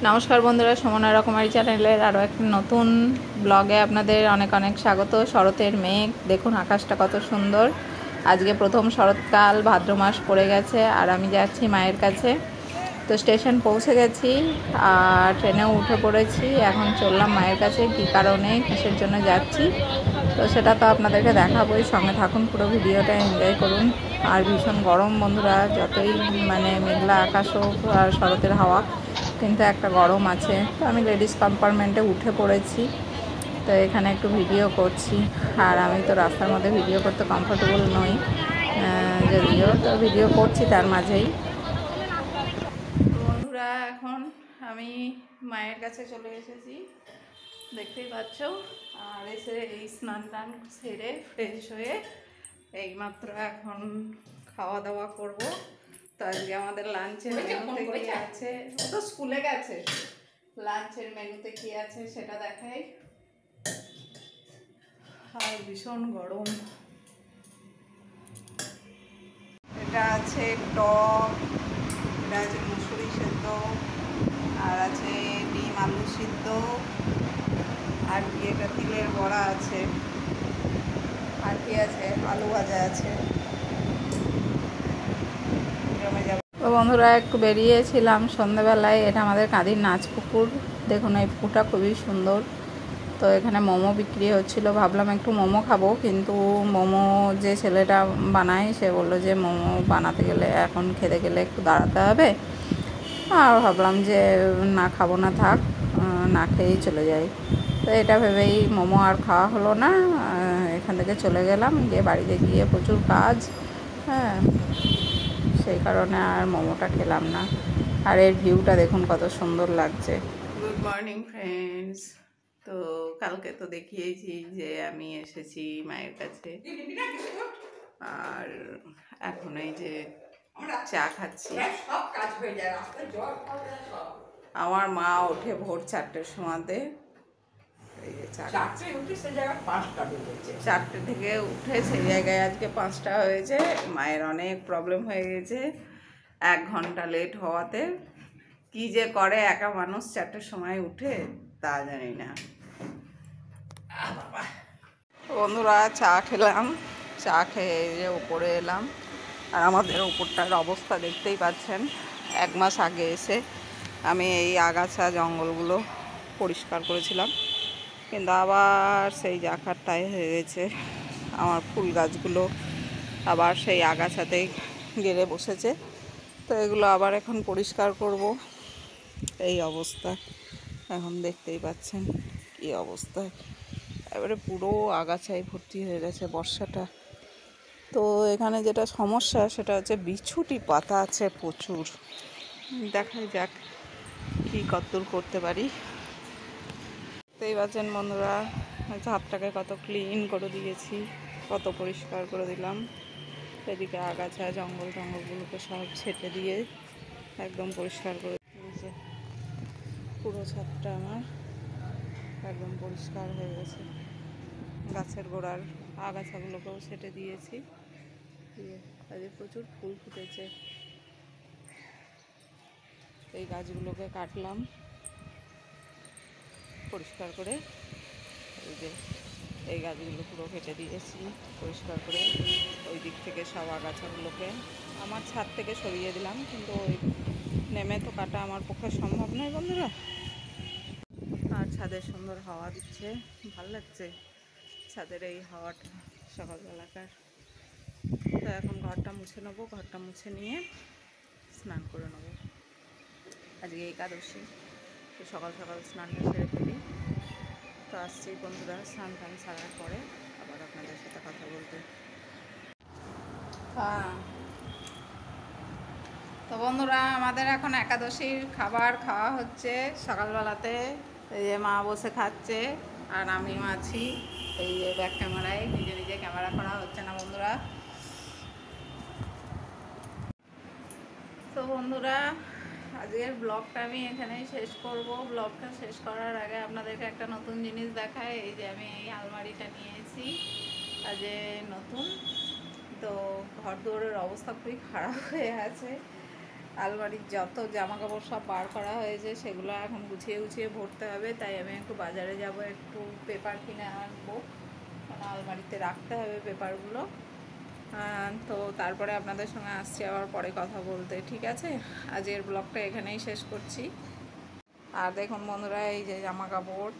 নমস্কার বন্ধুরা, সুমনা রকমারি চ্যানেলের আরও একটি নতুন ব্লগে আপনাদের অনেক অনেক স্বাগত। শরতের মেঘ দেখুন, আকাশটা কত সুন্দর। আজকে প্রথম শরৎকাল, ভাদ্র মাস পড়ে গেছে আর আমি যাচ্ছি মায়ের কাছে। তো স্টেশন পৌঁছে গেছি আর ট্রেনেও উঠে পড়েছি। এখন চললাম মায়ের কাছে। কী কারণে, কিসের জন্য যাচ্ছি তো সেটা তো আপনাদেরকে দেখাবোই। সঙ্গে থাকুন, পুরো ভিডিওটা এনজয় করুন। আর ভীষণ গরম বন্ধুরা, যতই মেঘলা আকাশ হোক আর শরতের হাওয়া, কিন্তু একটা গরম আছে। তো আমি লেডিস কম্পার্টমেন্টে উঠে পড়েছি। তো এখানে একটু ভিডিও করছি। আর আমি তো রাস্তার মধ্যে ভিডিও করতে কমফোর্টেবল নই, যদিও তো ভিডিও করছি তার মাঝেই। বন্ধুরা, এখন আমি মায়ের কাছে চলে এসেছি, দেখতেই পাচ্ছ। আর এসে এই স্নান টান সেরে ফ্রেশ হয়ে এইমাত্র এখন খাওয়া দাওয়া করবো। তো আজকে আমাদের লাঞ্চের মেনুতে কি আছে, ও তো স্কুলে গেছে। লাঞ্চের মেনুতে কি আছে সেটা দেখাই। আর ভীষণ গরম। এটা আছে টক, এটা আছে মুসুরি সেদ্ধ, আর আছে ডিম আলু সিদ্ধ, আর কি এটা তিলের বড়া আছে, আর কি আছে আলু ভাজা আছে। তো বন্ধুরা, একটু বেরিয়েছিলাম সন্ধ্যাবেলায়। এটা আমাদের কাঁদির নাচ পুকুর। দেখুন এই পুকুরটা খুবই সুন্দর। তো এখানে মোমো বিক্রি হচ্ছিল, ভাবলাম একটু মোমো খাবো, কিন্তু মোমো যে ছেলেটা বানায় সে বললো যে মোমো বানাতে গেলে, এখন খেতে গেলে একটু দাঁড়াতে হবে। আর ভাবলাম যে না, খাবো না, থাক, না খেয়েই চলে যাই। তো এটা ভেবেই মোমো আর খাওয়া হলো না। এখান থেকে চলে গেলাম, গিয়ে বাড়িতে গিয়ে প্রচুর কাজ, হ্যাঁ, সেই কারণে আর মোমোটা খেলাম না। আর এর ভিউটা দেখুন কত সুন্দর লাগছে। Good morning friends. তো কালকে তো দেখিয়েছি যে আমি এসেছি মায়ের কাছে, আর এখন এই যে চা খাচ্ছি। আমার মা ওঠে ভোর 4টের সময়তে। এই যে 4টে থেকে উঠে সেই জায়গায় আজকে 5টা হয়েছে। মায়ের অনেক প্রবলেম হয়ে গেছে 1 ঘন্টা লেট হওয়াতে। কি যে করে একা মানুষ 4টের সময় উঠে তা জানি না। বন্ধুরা, চা খেলাম, চা খেয়ে যে উপরে এলাম। আর আমাদের উপরটার অবস্থা দেখতেই পাচ্ছেন। 1 মাস আগে এসে আমি এই আগাছা জঙ্গলগুলো পরিষ্কার করেছিলাম, কিন্তু আবার সেই জাকার তাই হয়ে গেছে। আমার ফুল গাছগুলো আবার সেই আগাছাতেই গেড়ে বসেছে। তো এগুলো আবার এখন পরিষ্কার করব। এই অবস্থা এখন দেখতেই পাচ্ছেন কি অবস্থা। এবারে পুরো আগাছায় ভর্তি হয়ে গেছে বর্ষাটা। তো এখানে যেটা সমস্যা সেটা হচ্ছে বিছুটি পাতা আছে প্রচুর। দেখাই যাক কি কতদূর করতে পারি। দেখতেই পাচ্ছেন বন্ধুরা, ছাদটাকে কত ক্লিন করে দিয়েছি, কত পরিষ্কার করে দিলাম। এদিকে আগাছা জঙ্গলগুলোকে সব ছেটে দিয়ে একদম পরিষ্কার করে দিয়েছে। পুরো ছাদটা আমার একদম পরিষ্কার হয়ে গেছে। গাছের গোড়ার আগাছাগুলোকেও ছেটে দিয়েছি। আজ প্রচুর ফুল ফুটেছে। এই গাছগুলোকে কাটলাম পরিষ্কার করে। এই যে এই গাছগুলো পুরো কেটে দিয়েছি পরিষ্কার করে। ওই দিক থেকে সব আগাছাগুলোকে আমার ছাদ থেকে সরিয়ে দিলাম, কিন্তু ওই নেমে তো কাটা আমার পক্ষে সম্ভব নয় বন্ধুরা। আর ছাদে সুন্দর হাওয়া দিচ্ছে, ভালো লাগছে ছাদের এই হাওয়াটা সকালবেলাকার। তো এখন ঘরটা মুছে নেবো, ঘরটা মুছে নিয়ে স্নান করে নেবো। আজকে একাদশী, তো সকাল সকাল স্নানটা সেরে ফেলি। তো আসছি বন্ধুরা স্নান টান সারার পরে আবার আপনাদের সাথে কথা বলতে। হ্যাঁ, তো বন্ধুরা, আমাদের এখন একাদশীর খাবার খাওয়া হচ্ছে সকালবেলাতে। এই যে মা বসে খাচ্ছে আর আমিও আছি। এই যে ব্যাক ক্যামেরায় নিজে নিজে ক্যামেরা করা হচ্ছে না বন্ধুরা। তো বন্ধুরা, আজকের ব্লগটা আমি এখানেই শেষ করব। ব্লগটা শেষ করার আগে আপনাদেরকে একটা নতুন জিনিস দেখায়। এই যে আমি এই আলমারিটা নিয়েছি, আজ নতুন। তো ঘর দুয়ারের অবস্থা খুবই খারাপ হয়ে আছে। আলমারির যত জামা কাপড় সব বার করা হয়েছে সেগুলো এখন গুছিয়ে গুছিয়ে ভরতে হবে। তাই আমি একটু বাজারে যাব, একটু পেপার কিনে আনবো, মানে আলমারিতে রাখতে হবে পেপারগুলো। তো তারপরে আপনাদের সঙ্গে আসছি আবার পরে কথা বলতে, ঠিক আছে? আজকের ব্লগটা এখানেই শেষ করছি। আর দেখুন বন্ধুরা, এই যে জামা কাপড়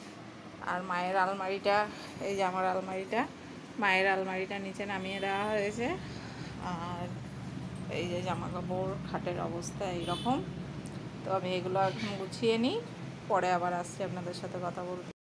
আর মায়ের আলমারিটা, এই যে আমার আলমারিটা, মায়ের আলমারিটা নিচে নামিয়ে দেওয়া হয়েছে। আর এই যে জামা কাপড়, খাটের অবস্থা এইরকম। তো আমি এগুলো এখন গুছিয়ে নিই, পরে আবার আসছি আপনাদের সাথে কথা বলতে।